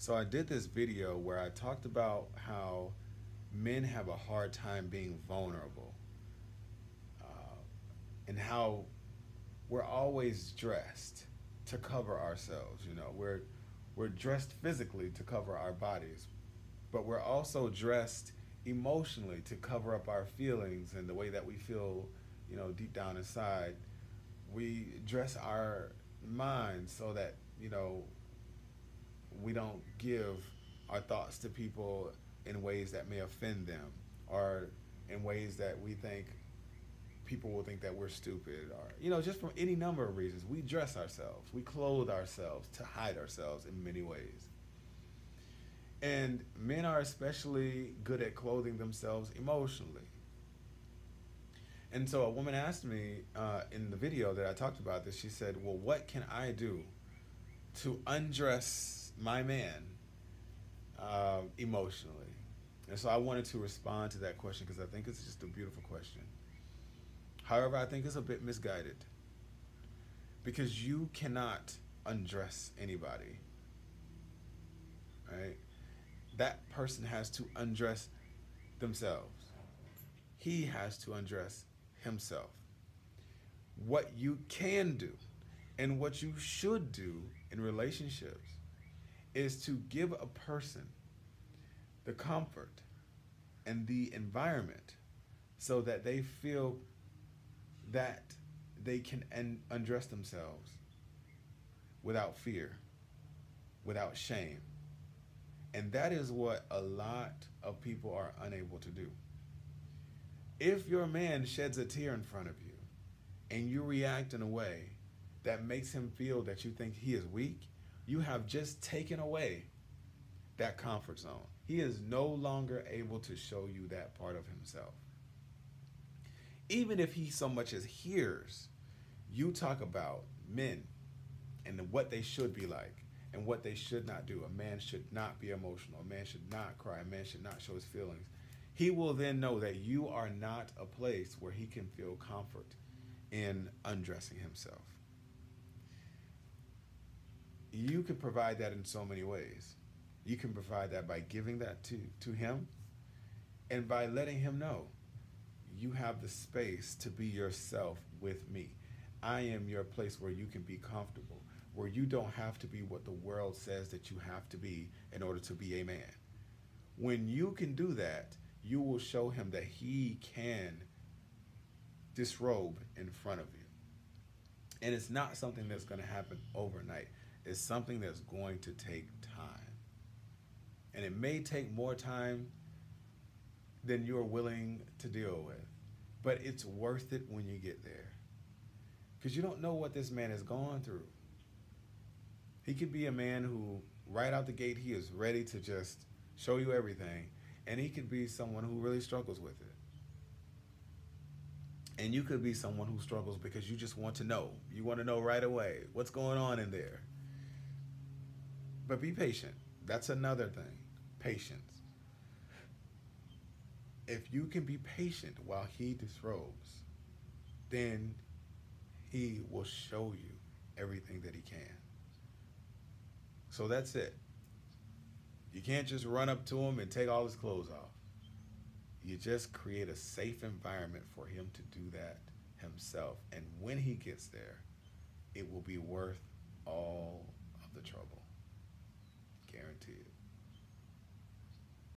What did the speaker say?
So I did this video where I talked about how men have a hard time being vulnerable, and how we're always dressed to cover ourselves. We're dressed physically to cover our bodies, but we're also dressed emotionally to cover up our feelings and the way that we feel, deep down inside. We dress our minds so that, we don't give our thoughts to people in ways that may offend them, or in ways that we think people will think that we're stupid, or just from any number of reasons. We dress ourselves, we clothe ourselves to hide ourselves in many ways. And men are especially good at clothing themselves emotionally. And so a woman asked me in the video that I talked about this. She said, well, what can I do to undress my man emotionally? And so I wanted to respond to that question because I think it's just a beautiful question. However, I think it's a bit misguided, because you cannot undress anybody, right? That person has to undress themselves. He has to undress himself. What you can do and what you should do in relationships is to give a person the comfort and the environment so that they feel that they can undress themselves without fear, without shame. And that is what a lot of people are unable to do. If your man sheds a tear in front of you and you react in a way that makes him feel that you think he is weak, you have just taken away that comfort zone. He is no longer able to show you that part of himself. Even if he so much as hears you talk about men and what they should be like and what they should not do. A man should not be emotional. A man should not cry. A man should not show his feelings. He will then know that you are not a place where he can feel comfort in undressing himself. You can provide that in so many ways. You can provide that by giving that to him, and by letting him know you have the space to be yourself with me. I am your place where you can be comfortable, where you don't have to be what the world says that you have to be in order to be a man. When you can do that, you will show him that he can disrobe in front of you. And it's not something that's going to happen overnight. It's something that's going to take time. And it may take more time than you're willing to deal with. But it's worth it when you get there. Because you don't know what this man has gone through. He could be a man who, right out the gate, he is ready to just show you everything. And he could be someone who really struggles with it. And you could be someone who struggles because you just want to know. You want to know right away what's going on in there. But be patient. That's another thing. Patience. If you can be patient while he disrobes, then he will show you everything that he can. So that's it. You can't just run up to him and take all his clothes off. You just create a safe environment for him to do that himself. And when he gets there, it will be worth all of the trouble. Guaranteed.